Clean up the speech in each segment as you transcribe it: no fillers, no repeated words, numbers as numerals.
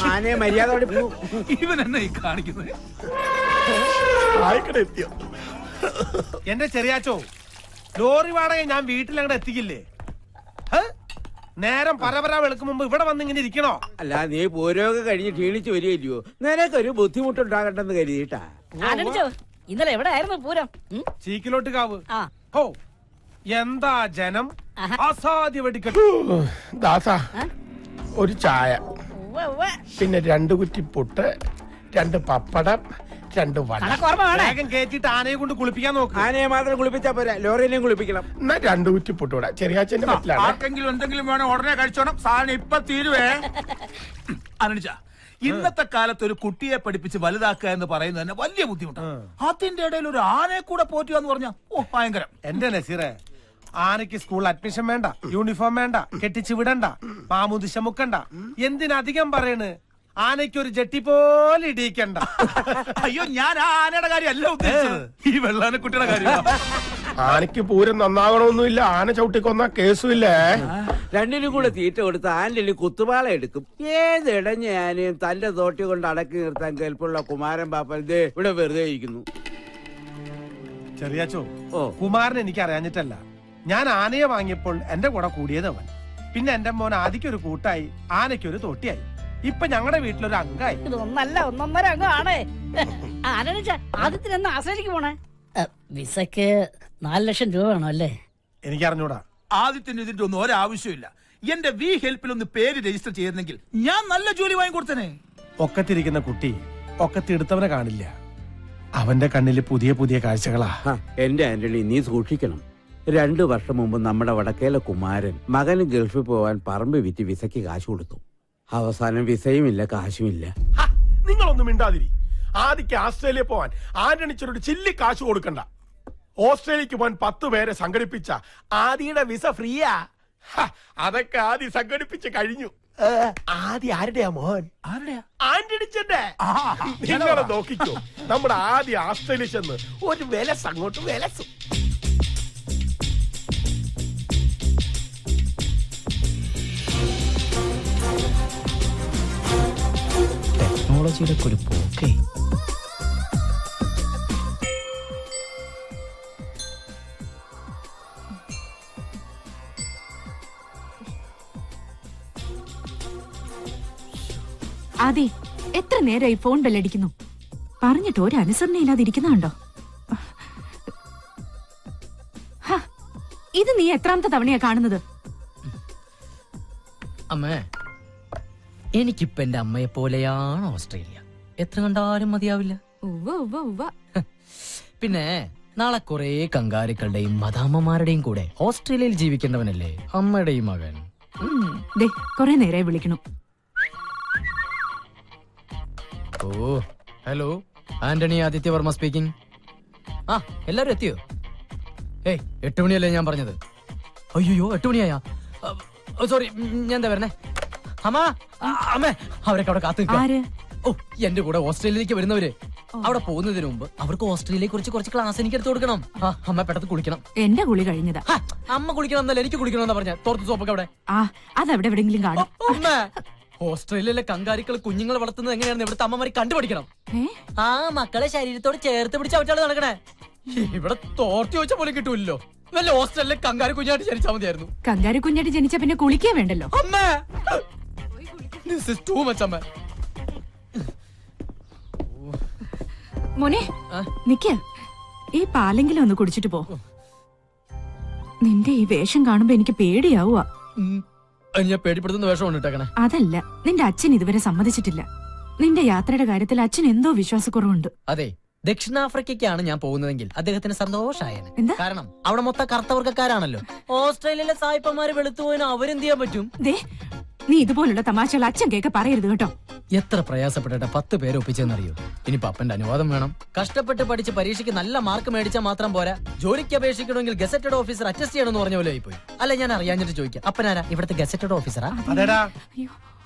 ആനയെ മര്യാദ ഇവൻ എന്നെ ഈ കാണിക്കുന്നത്. എന്റെ ചെറിയാച്ചോ, ലോറി വാടക ഞാൻ വീട്ടിലങ്ങടെ എത്തിക്കില്ലേ? നേരം പരപര വെളുക്കും മുമ്പ് ഇവിടെ വന്ന് ഇങ്ങനെ ഇരിക്കണോ? അല്ല, നീ പൂരമൊക്കെ കഴിഞ്ഞ് ക്ഷീണിച്ച് വരികയില്ലയോ? നിനക്കൊരു ബുദ്ധിമുട്ടുണ്ടാകണ്ടെന്ന് കരുതിയിട്ടാ. ഇന്നലെ എവിടെ ആയിരുന്നു പൂരം? ചീക്കിലോട്ട് കാവ്. ഓ, എന്താ ജനം! അസാധ്യ വെടിക്കെട്ട്. ദാസ, ഒരു ചായ, പിന്നെ 2 കുറ്റി പുട്ട്, 2 പപ്പടം, 2 വട. വേഗം കേറ്റിട്ട് ആനയെ കൊണ്ട് കുളിപ്പിക്കാൻ നോക്ക്. ആനയെ മാത്രം കുളിപ്പിച്ചാ പോരാ, ലോറിനെയും കുളിപ്പിക്കണം. എന്നാ 2 കുറ്റി പുട്ടൂടെ. ചെറിയാച്ചന്റെ പറ്റിലാണ്. ആർക്കെങ്കിലും എന്തെങ്കിലും വേണം ഉടനെ കഴിച്ചോണം. സാധനം ഇപ്പൊ തീരുവേ. അനുജ, ഇന്നത്തെ കാലത്ത് ഒരു കുട്ടിയെ പഠിപ്പിച്ച് വലുതാക്കുക എന്ന് പറയുന്നത് തന്നെ വലിയ ബുദ്ധിമുട്ടാണ്. അതിന്റെ ഇടയിൽ ഒരു ആനയെ കൂടെ പോറ്റുക എന്ന് പറഞ്ഞാൽ ഭയങ്കരം. എന്റെ നസീറെ, ആനയ്ക്ക് സ്കൂൾ അഡ്മിഷൻ വേണ്ട, യൂണിഫോം വേണ്ട, കെട്ടിച്ചു വിടണ്ട, മാമുദിശ മുക്കണ്ട. എന്തിനധികം പറയണ്, ആനയ്ക്കൊരു ജട്ടി പോലെ ഇടിയിക്കണ്ട. അയ്യോ, ഞാൻ ആ ആനയുടെ കാര്യമല്ല ഉദ്ദേശിച്ചത്, ഈ വെള്ളാനക്കുട്ടിയുടെ കാര്യം. ആനയ്ക്ക് പൂരം നന്നാകണമെന്നില്ല, ആന ചവിട്ടിക്കൊന്ന കേസുമില്ലേ. 2നും കൂടെ തീറ്റ കൊടുത്ത് ആൻ്റെ കുത്തുപാള എടുക്കും. ഏതിടഞ്ഞ ആനയും തന്റെ തോട്ടി കൊണ്ട് അടക്കി നിർത്താൻ കേൾപ്പുള്ള കുമാരൻ പാപ്പൻ ദേ ഇവിടെ വെറുതെ ഇരിക്കുന്നു. ചെറിയാച്ചോ, കുമാരൻ എനിക്ക് അറിയാഞ്ഞിട്ടല്ല. ഞാൻ ആനയെ വാങ്ങിയപ്പോൾ എന്റെ കൂടെ കൂടിയത് അവൻ. പിന്നെ എന്റെ മോൻ ആദിക്കൊരു കൂട്ടായി, ആനയ്ക്കൊരു തോട്ടിയായി, ഇപ്പൊ ഞങ്ങളുടെ വീട്ടിലൊരു അംഗമായി. ഇതൊന്നല്ല, 1.5 അംഗമാണ്. ആദ്യത്തിന് ആശ്രയിക്ക് പോണേ. വിസക്ക് 4 ലക്ഷം രൂപ വേണോ അല്ലേ? എനിക്കറിഞ്ഞൂടാ. ആദ്യത്തിന് ഇതിന്റെ ഒന്നും ഒരാവശ്യമില്ല. എന്റെ വി ഹെൽപ്പിൽ ഒന്ന് പേര് രജിസ്റ്റർ ചെയ്തിരുന്നെങ്കിൽ ഞാൻ നല്ല ജോലി വാങ്ങിക്കൊടുത്തനെ. ഒക്കത്തിരിക്കുന്ന കുട്ടി ഒക്കത്തിടുത്തവനെ കാണില്ല. അവന്റെ കണ്ണില് പുതിയ പുതിയ കാഴ്ചകളാ. എന്റെ ആന്റണി, നീ സൂക്ഷിക്കണം. 2 വർഷം മുമ്പ് നമ്മുടെ വടക്കേലെ കുമാരൻ മകന് ഗൾഫിൽ പോവാൻ പറമ്പ് വിറ്റ് വിസയ്ക്ക് കാശ് കൊടുത്തു. അവസാനം വിസയുമില്ല, കാശുമില്ല. നിങ്ങളൊന്നും മിണ്ടാതിരി. ആദിക്ക് ആസ്ട്രേലിയ പോവാൻ ആന്റണിച്ചൊരു ചില്ലി കാശ് കൊടുക്കണ്ട. ഓസ്ട്രേലിയക്ക് പോകാൻ 10 പേരെ സംഘടിപ്പിച്ച ആദിയുടെ വിസ ഫ്രീയാ. അതൊക്കെ ആദ്യം സംഘടിപ്പിച്ച് കഴിഞ്ഞു. ആദ്യം ആരുടെയാ മോൻ? ആന്റണിച്ചന്റെ. നിങ്ങളെ നോക്കിക്കോ, നമ്മുടെ ആദ്യം ആസ്ട്രേലിയ ചെന്ന് ഒരു വിലസ് അങ്ങോട്ട് വിലസും. ടെക്നോളജിയുടെ ഒരു പോക്കേ. ആദി, എത്ര നേരമായി ഫോൺ ബെല്ലടിക്കുന്നു? പറഞ്ഞിട്ട് ഒരു അനുസരണയില്ലാതിരിക്കുന്നുണ്ടോ? ഇത് നീ എത്രാമത്തെ തവണയാ കാണുന്നത്? അമ്മേ, എനിക്കിപ്പോ എന്റെ അമ്മയെ പോലെയാണ് ഓസ്ട്രേലിയ. എത്ര കണ്ടാലും മതിയാവില്ല. പിന്നെ നാളെ കുറെ കങ്കാരുക്കളുടെയും മദാമ്മമാരുടെയും കൂടെ ഓസ്ട്രേലിയയിൽ ജീവിക്കേണ്ടവനല്ലേ അമ്മയുടെയും മകൻ. കൊറേ നേരമായി വിളിക്കണു. ഓ, ഹലോ, ആന്റണി ആദിത്യവർമ്മ സ്പീക്കിംഗ്. ആ, എല്ലാരും എത്തിയോ? 8 മണിയല്ലേ ഞാൻ പറഞ്ഞത്? അയ്യോ, 8 മണിയായാ? സോറി, ഞാൻ എന്താ വരണേ? അമ്മേ, അവരൊക്കെ അവിടെ കാത്തു നിൽക്കാം. ഓ, എന്റെ കൂടെ ഓസ്ട്രേലിയയിലേക്ക് വരുന്നവര്. അവിടെ പോകുന്നതിന് മുമ്പ് അവർക്ക് ഓസ്ട്രേലിയയെ കുറിച്ച് കുറച്ച് ക്ലാസ് എനിക്ക് എടുത്തു കൊടുക്കണം. അമ്മ പെട്ടെന്ന് കുളിക്കണം. എന്റെ കുളി കഴിഞ്ഞതാ. അമ്മ കുളിക്കണം എന്നല്ല, എനിക്ക് കുളിക്കണം എന്നാ പറഞ്ഞ. തോർത്ത് സോപ്പൊക്കെ അവിടെ. അതവിടെ എവിടെങ്കിലും കാണും. ഓസ്ട്രേലിയയിലെ കങ്കാരികൾ കുഞ്ഞുങ്ങളെ വളർത്തുന്നത് എങ്ങനെയാണെന്ന് ഇവിടുത്തെ അമ്മമാരെ കണ്ടുപിടിക്കണം. ആ മക്കളെ ശരീരത്തോട് ചേർത്ത് പിടിച്ച് അവറ്റാണ് നടക്കണേ. ഇവിടെ തോർത്തി വെച്ച പോലെ കിട്ടൂല്ലോ. വല്ല ഓസ്ട്രേലിയയിലെ കങ്കാരി കുഞ്ഞായിട്ട് ജനിച്ചാൽ മതിയായിരുന്നു. കങ്കാരി കുഞ്ഞായിട്ട് ജനിച്ച പിന്നെ കുളിക്കേ വേണ്ടല്ലോ. അമ്മേ, ദിസ് ഈസ് ടു മച്ച് അമ്മേ. മോനെ, നിക്ക്, ഈ പാലെങ്കിലും ഒന്ന് കുടിച്ചിട്ട് പോ. നിന്റെ ഈ വേഷം കാണുമ്പോ എനിക്ക് പേടിയാവുക. ഞാൻ പേടിപ്പെടുത്തുന്ന വേഷം കൊണ്ടിട്ടേക്കണേ. അതല്ല, നിന്റെ അച്ഛൻ ഇതുവരെ സമ്മതിച്ചിട്ടില്ല. നിന്റെ യാത്രയുടെ കാര്യത്തിൽ അച്ഛൻ എന്തോ വിശ്വാസക്കുറവുണ്ട്. അതെ, ദക്ഷിണാഫ്രിക്കയ്ക്കാണ് ഞാൻ പോകുന്നതെങ്കിൽ അദ്ദേഹത്തിന് സന്തോഷായേനെ. കാരണം അവിടെ മൊത്തം കറുത്തവർക്കാരാണല്ലോ. ഓസ്ട്രേലിയയിലെ സായിപ്പന്മാര് വെളുത്തുപോയിന് അവരെന്ത് ചെയ്യാൻ പറ്റും? നീ ഇതുപോലുള്ള തമാശകൾ അച്ഛൻ കേൾക്കെ പറയരുത് കേട്ടോ. എത്ര പ്രയാസപ്പെട്ടിട്ട് 10 പേരെ ഒപ്പിച്ചെന്നറിയോ? ഇനി പപ്പന്റെ അനുവാദം വേണം. കഷ്ടപ്പെട്ട് പഠിച്ച് പരീക്ഷയ്ക്ക് നല്ല മാർക്ക് മേടിച്ചാൽ മാത്രം പോരാ, ജോലിക്ക് അപേക്ഷിക്കണമെങ്കിൽ ഗസറ്റഡ് ഓഫീസർ അറ്റസ്റ്റ് ചെയ്യണമെന്ന് പറഞ്ഞ പോലെ ആയിപ്പോയി. അല്ല, ഞാൻ അറിയാഞ്ഞിട്ട് ചോദിക്കാം, അപ്പനാരാ ഇവിടുത്തെ ഗസറ്റഡ് ഓഫീസറാ? അതെടാ,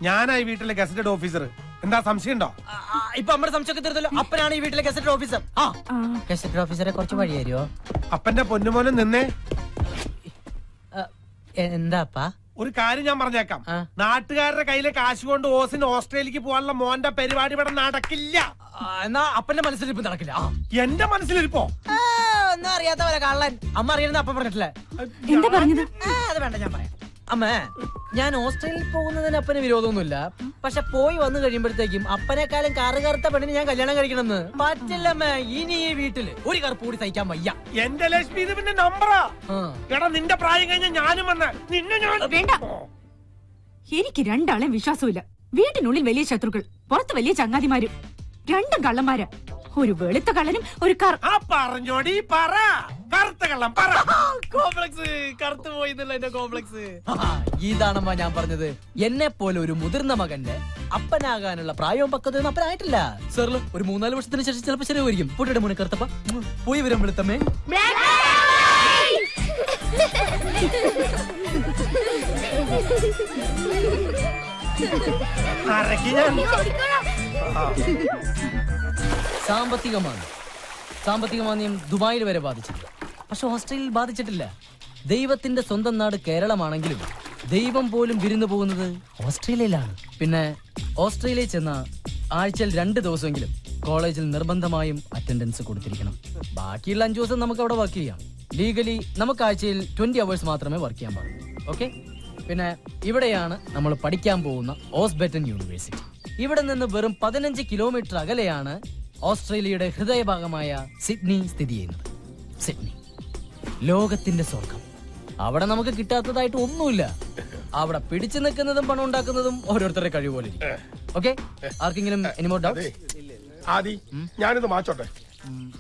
ഞാനായി വീട്ടിലെ ഗസറ്റഡ് ഓഫീസർ. എന്താ സംശയം ഉണ്ടോ? ഇപ്പൊ നമ്മുടെ സംശയമൊക്കെ തീർത്തല്ലോ. അപ്പനാണ് ഈ വീട്ടിലെ ഗസറ്റഡ് ഓഫീസർ. ഗസറ്റഡ് ഓഫീസറെ കുറച്ച് വഴി തരുമോ? അപ്പന്റെ പൊന്നുമോനും നിന്നേ. എന്താപ്പാ? ഒരു കാര്യം ഞാൻ പറഞ്ഞേക്കാം, ആ. നാട്ടുകാരുടെ കയ്യിലെ കാശ് കൊണ്ട് ഓസിന് ഓസ്ട്രേലിയക്ക് പോകാനുള്ള മോന്റെ പരിപാടി ഇവിടെ നടക്കില്ല. എന്നാ അപ്പന്റെ മനസ്സിലിരിപ്പ് നടക്കില്ല. എന്റെ മനസ്സിലിരിപ്പോ ഒന്നും അറിയാത്ത പോലെ കള്ളൻ. അമ്മ അറിയുന്ന അപ്പം പറഞ്ഞിട്ടില്ലേ? എന്താ പറഞ്ഞത്? അത് വേണ്ട, ഞാൻ പറയാം. അമ്മേ, ഞാൻ ഓസ്ട്രേലിയയിൽ പോകുന്നതിന് അപ്പന് വിരോധമൊന്നുമില്ല. പക്ഷെ പോയി വന്നു കഴിയുമ്പോഴത്തേക്കും അപ്പനെക്കാളും കറു കറുത്ത പെണ്ണിന് ഞാൻ കല്യാണം കഴിക്കണമെന്ന് പറ്റില്ലമ്മേ. ഇനി ഈ വീട്ടില് ഒരു കറുപ്പ് കൂടി സഹിക്കാൻ വയ്യ. എന്റെ ലക്ഷ്മി ഇത് പിന്നെ നമ്പറാ. എടാ നിന്റെ പ്രായം കഴിഞ്ഞ ഞാനും വന്ന് നിന്നെ ഞാൻ വേണ്ട, എനിക്ക് രണ്ടാളെയും വിശ്വാസമില്ല. വീട്ടിനുള്ളിൽ വലിയ ശത്രുക്കൾ, പുറത്ത് വലിയ ചങ്ങാതിമാരും. രണ്ടും കള്ളന്മാരാ. ഒരു വെളുത്ത കള്ളനും ഒരു ആ പറഞ്ഞോടി പറ. കറുത്ത കള്ളം പറ. കോംപ്ലക്സ് കറുത്തു പോയി എന്റെ കോംപ്ലക്സ്. ഇതാണമ്മ ഞാൻ പറഞ്ഞത്. എന്നെ പോലെ ഒരു മുതിർന്ന മകന്റെ അപ്പനാകാനുള്ള പ്രായവും പക്വതയൊന്നും അപ്പനായിട്ടില്ല. സാറില് ഒരു 3-4 വർഷത്തിന് ശേഷം ചിലപ്പോ ശരിയായിരിക്കും. പൊട്ടിയുടെ മുന്നേ കറുത്തപ്പ പോയി വരാൻ വെളുത്തമ്മേ. സാമ്പത്തിക മാന്ദ്യം ദുബായിൽ വരെ ബാധിച്ചില്ല. പക്ഷെ ഓസ്ട്രേലിയയിൽ ബാധിച്ചിട്ടില്ല. ദൈവത്തിന്റെ സ്വന്തം നാട് കേരളമാണെങ്കിലും ദൈവം പോലും വിരുന്നു പോകുന്നത് ഓസ്ട്രേലിയയിലാണ്. പിന്നെ ഓസ്ട്രേലിയയിൽ ചെന്ന ആഴ്ചയിൽ 2 ദിവസമെങ്കിലും കോളേജിൽ നിർബന്ധമായും അറ്റൻഡൻസ് കൊടുത്തിരിക്കണം. ബാക്കിയുള്ള 5 ദിവസം നമുക്ക് അവിടെ വർക്ക് ചെയ്യാം. ലീഗലി നമുക്ക് ആഴ്ചയിൽ 20 hours മാത്രമേ വർക്ക് ചെയ്യാൻ പാടുള്ളൂ. ഓക്കെ. പിന്നെ ഇവിടെയാണ് നമ്മൾ പഠിക്കാൻ പോകുന്ന ഓസ്ബെറ്റൻ യൂണിവേഴ്സിറ്റി. ഇവിടെ നിന്ന് വെറും 15 കിലോമീറ്റർ അകലെയാണ് ഓസ്ട്രേലിയയുടെ ഹൃദയഭാഗമായ സിഡ്നി സ്ഥിതി ചെയ്യുന്നത്. സിഡ്നി ലോകത്തിന്റെ സ്വർഗം. അവിടെ നമുക്ക് കിട്ടാത്തതായിട്ട് ഒന്നുമില്ല. അവിടെ പിടിച്ചു നിൽക്കുന്നതും പണം ഉണ്ടാക്കുന്നതും ഓരോരുത്തരുടെ കഴിവ് പോലെ. ഓക്കെ, ആർക്കെങ്കിലും എനിമോ ഡൗട്ട്? ആദി, ഞാനിത് മാച്ചോട്ടെ.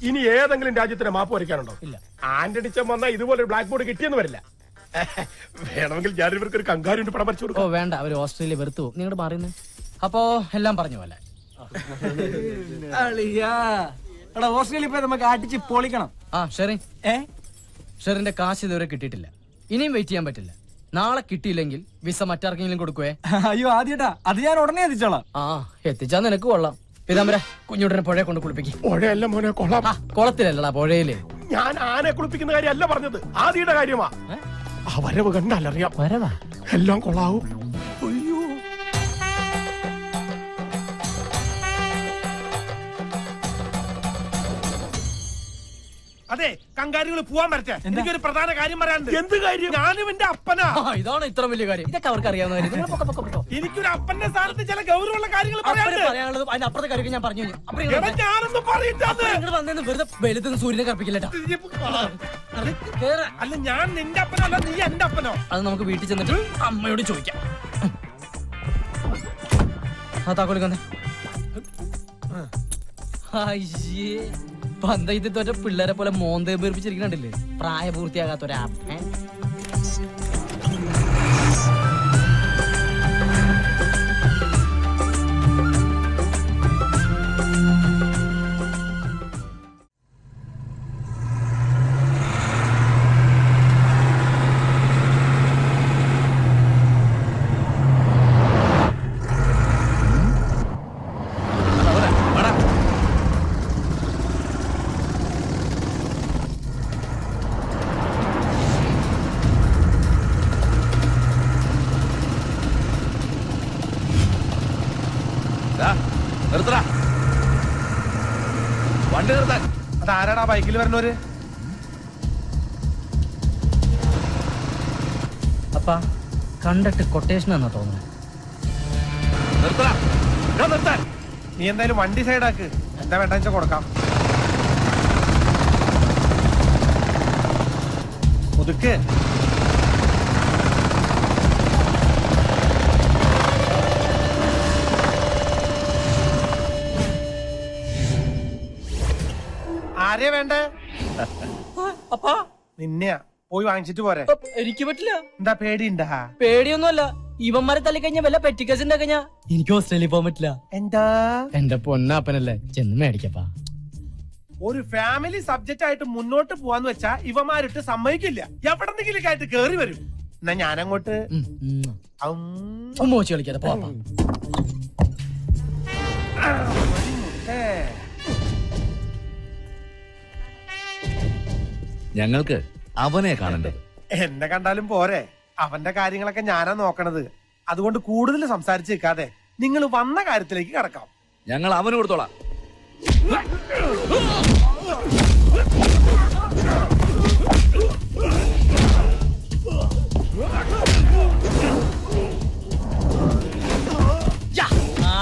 ഇനി ഏതെങ്കിലും രാജ്യത്തിന് മാപ്പ് വരയ്ക്കാനുണ്ടോ? ഇല്ല. ആന്റണിച്ചൻ വന്നാൽ ഇതുപോലെ ബ്ലാക്ക് ബോർഡ് കിട്ടിയെന്ന് വരില്ല. വേണമെങ്കിൽ ഞാൻ ഇവർക്ക് ഒരു കങ്കാരുണ്ട് പടം വരച്ചു കൊടുക്കും. ഓ വേണ്ട, അവര് ഓസ്ട്രേലിയ വെറുത്തു. നിങ്ങളുടെ മാറിയെന്ന്. അപ്പോ എല്ലാം പറഞ്ഞ പോലെ ഓസ്ട്രേലിയ പോയി നമുക്ക് അടിച്ച് പൊളിക്കണം. ഷെറിന്റെ കാശ് ഇതുവരെ കിട്ടിയിട്ടില്ല. ഇനിയും വെയിറ്റ് ചെയ്യാൻ പറ്റില്ല. നാളെ കിട്ടിയില്ലെങ്കിൽ വിസ മറ്റാർക്കെങ്കിലും കൊടുക്കുവേ. അയ്യോ ആദ്യട്ടാ, അത് ഞാൻ ഉടനെ എത്തിച്ചോളാം. എത്തിച്ചാ നിനക്ക് കൊള്ളാം. പിതാമര കുഞ്ഞുടനെ പുഴയെ കൊണ്ട് കുളിപ്പിക്കും. പുഴയല്ല മോനെ, കൊള്ളാം. കുളത്തിലല്ലടാ, പുഴയില്. ഞാൻ ആനെ കുളിപ്പിക്കുന്ന കാര്യമല്ല പറഞ്ഞത്, ആദിയുടെ കാര്യമാ. ആ വരവ് കണ്ടാലറിയാം. വരവാ എല്ലാം കൊള്ളാവും. അതെ, കങ്കാരികൾ പോവാൻ വരട്ടെ. എനിക്കൊരു പ്രധാന കാര്യം പറയാനുണ്ട്. എന്ത് കാര്യം? ഞാനും എന്റെ അപ്പനാ. ഇതാണ് ഇത്ര വലിയ കാര്യം. ഇതൊക്കെ അവർക്ക് അറിയാവുന്ന കാര്യം. എനിക്കൊരു അപ്പന്റെ സ്ഥാനത്ത് ചില ഗൗരവമുള്ള കാര്യങ്ങൾ പറയാനുള്ളത് അതിനപ്പുറത്തെ കാര്യം ഞാൻ പറഞ്ഞു. ഞാനൊന്നും പറയിട്ടാന്ന്. വന്നേന്ന് വെറുതെ വെളുത്തുനിന്ന് സൂര്യനെ കറപ്പിക്കില്ലട്ടാ. അല്ല, ഞാൻ നിന്റെ അപ്പനല്ല, നീ എന്റെ അപ്പനോ? അത് നമുക്ക് വീട്ടിൽ ചെന്നിട്ട് അമ്മയോട് ചോദിക്കാം. താക്കോലിക്കന്നെ പന്തയത്തിൽ തോറ്റ പിള്ളേരെ പോലെ മോന്തേ പേർപ്പിച്ചിരിക്കണ്ടില്ലേ, പ്രായപൂർത്തിയാകാത്തൊരാ. വണ്ടി നിർത്താൻ. അതാരാടാ ബൈക്കിൽ വരുന്നവര്? അപ്പാ കണ്ടിട്ട് കൊട്ടേഷൻ എന്നാ തോന്നുന്നു. നിർത്താൻ. നീ എന്തായാലും വണ്ടി സൈഡാക്ക്. എന്താ വേണ്ട വെച്ചാ കൊടുക്കാം. ഒതുക്ക്. ആരെയാ വേണ്ടേ? അപ്പാ നിന്നെയാ. പോയി വാങ്ങിച്ചിട്ട് പോരെ. എനിക്ക് പറ്റില്ല. എന്താ പേടിയുണ്ടാ? പേടിയൊന്നുമല്ല. ഇവന്മാരെ തല്ലിക്കഴിഞ്ഞ വല്ല പെറ്റിക്കസിന്റെ കഴിഞ്ഞാ എനിക്ക് ഓസ്ട്രേലിയ പോകാൻ പറ്റില്ല. എന്താ? എന്റെ പൊന്നാപ്പനല്ലേ, ചെന്ന് മേടിക്കപ്പാ. ഒരു ഫാമിലി സബ്ജക്റ്റ് ആയിട്ട് മുന്നോട്ട് പോവാന്ന് വെച്ചാ ഇവന്മാരിട്ട് സമ്മതിക്കില്ല. എവിടെന്നെങ്കിലും ആയിട്ട് കേറി വരും. എന്നാ ഞാനങ്ങോട്ട് ഉമ്മ വെച്ച് കളിക്കാതെ പോവാ. ഞങ്ങൾക്ക് അവനെ കാണണ്ടേ? എന്നെ കണ്ടാലും പോരെ, അവന്റെ കാര്യങ്ങളൊക്കെ ഞാനാ നോക്കണത്. അതുകൊണ്ട് കൂടുതൽ സംസാരിച്ച് നിൽക്കാതെ നിങ്ങൾ വന്ന കാര്യത്തിലേക്ക് കടക്കാം. ഞങ്ങൾ അവന് കൊടുത്തോളാം.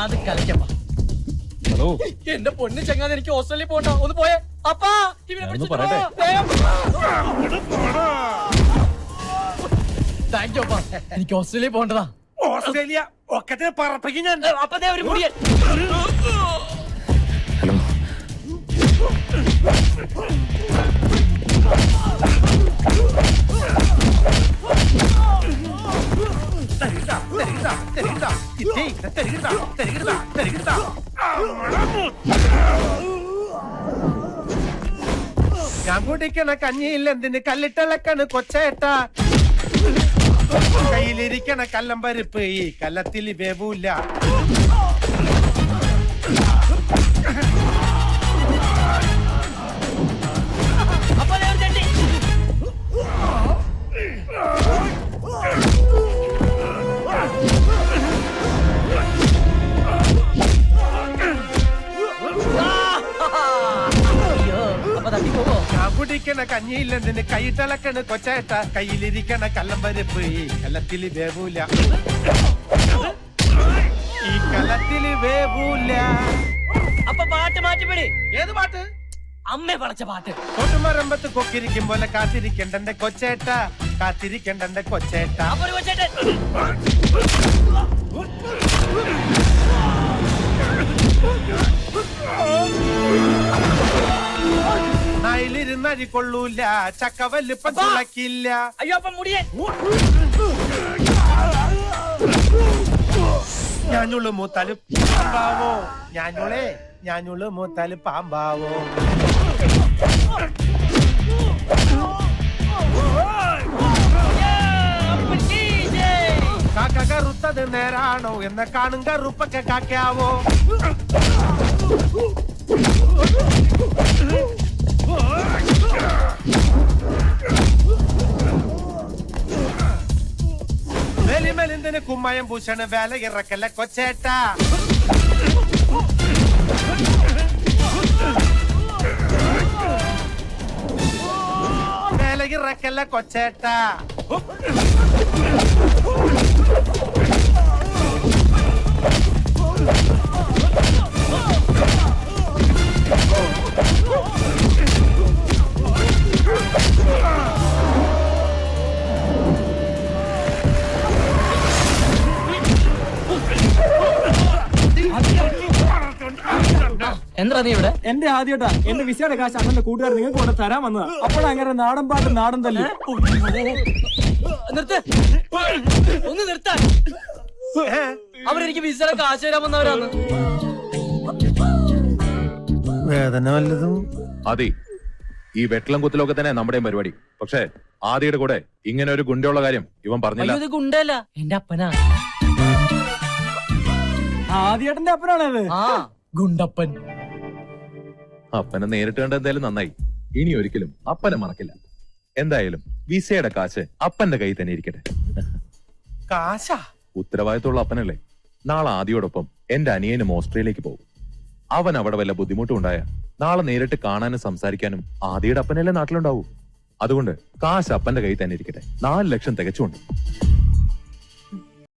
അത് കളിക്കപ്പ. ഹലോ, എന്റെ പൊന്നു ചങ്ങാതി, എനിക്ക് ഓസ്ട്രേലിയ പോകണ്ട, ഒന്ന് പോയേ. അപ്പാ പറയട്ടെ. താങ്ക് യു അപ്പാ, എനിക്ക് ഓസ്ട്രേലിയ പോകേണ്ടതാ. ഓസ്ട്രേലിയ ഒക്കെ പറപ്പിക്കും ഞാൻ. അപ്പതേ ഒരു മുടിയൻ. ഹലോ, ഞാൻ കുടിക്കണ കഞ്ഞിയിൽ എന്തിന് കല്ലിട്ടിളക്കണ് കൊച്ചേട്ട. കയ്യിലിരിക്കണ കല്ലമ്പരിപ്പ് ഈ കല്ലത്തിൽ വേവൂല. ഞാൻ കുടിക്കണ കഞ്ഞിയിൽ എന്തിന് കൈയിട്ടിളക്കണ് കൊച്ചേട്ട. കയ്യിലിരിക്കണ കല്ലമ്പരിപ്പ് ഈ കല്ലത്തിൽ വേവൂല. ഈ കല്ലത്തിൽ വേവൂല. അപ്പൊ പാട്ട് മാറ്റിപ്പിടി. ഏത് പാട്ട്? അമ്മ പടച്ച പാട്ട്. കൊട്ടുമരമ്പത്ത് കൊക്കിരിക്കും പോലെ കാത്തിരിക്കണ്ടെന്റെ കൊച്ചേട്ട, കാത്തിരിക്കണ്ടെന്റെ കൊച്ചേട്ട. അപ്പൊ ഒരു കൊച്ചേട്ടൻ. നായിലിരുന്നഴി കൊള്ളൂല, ചക്കവല്ലിപ്പം തുളക്കില്ല. അയ്യോ, അപ്പൊ മുടിയൻ. ഞാഞ്ഞുള്ളു മൂത്താല് പാമ്പാവോ, ഞാഞ്ഞുള്ളു മൂത്താല് പാമ്പാവോ. കാക്ക കറുത്തത് നേരാണോ എന്ന കാണും കറുപ്പൊക്കെ കാക്കാവോ. വെലിമെലിന്തിന് കുമ്മയം പൂശണ് വേല ഇറക്കല്ല കൊച്ചേട്ട. വേല ഇറക്കല്ല കൊച്ചേട്ട. എന്താ നീ ഇവിടെ? എന്റെ ആദ്യട്ടാ എന്റെ വിസയുടെ കാശ് അണ്ണന്റെ കൂട്ടുകാർ നിങ്ങൾക്ക് കൊണ്ട് തരാൻ വന്നതാ. അപ്പോഴങ്ങനെ നാടൻ പാട്ട് നാടൻ തല്ലി. നിർത്ത്, ഒന്ന് നിർത്താൻ. അവരെനിക്ക് വിസയുടെ കാശ് തരാൻ വന്നവരാണ്. വേദന വല്ലതും? അതെ, ഈ വെട്ടളം കുത്തലൊക്കെ തന്നെ നമ്മുടെയും പരിപാടി. പക്ഷേ ആദിയുടെ കൂടെ ഇങ്ങനെ ഒരു ഗുണ്ടയുള്ള കാര്യം ഇവൻ പറഞ്ഞില്ല. ഇത് ഗുണ്ടല്ല, എന്റെ അപ്പനാ. ആദ്യേട്ടന്റെ അപ്പനാണത്. ആ, ഗുണ്ടപ്പൻ. അപ്പനെ നേരിട്ട് കണ്ട എന്തായാലും നന്നായി. ഇനി ഒരിക്കലും അപ്പനെ മറക്കില്ല. എന്തായാലും വിസയുടെ കാശ് അപ്പന്റെ കയ്യിൽ തന്നെ ഇരിക്കട്ടെ. കാശാ? ഉത്തരവാദിത്തമുള്ള അപ്പനല്ലേ. നാളെ ആദിയോടൊപ്പം എന്റെ അനിയനും ഓസ്ട്രേലിയക്ക് പോകും. അവൻ അവിടെ വല്ല ബുദ്ധിമുട്ടും ഉണ്ടായ നാളെ നേരിട്ട് കാണാനും സംസാരിക്കാനും ആദിയുടെ അപ്പനല്ലേ നാട്ടിലുണ്ടാവൂ. അതുകൊണ്ട് കാശ് അപ്പന്റെ കയ്യിൽ തന്നെ ഇരിക്കട്ടെ. 4 ലക്ഷം തികച്ചുകൊണ്ട്.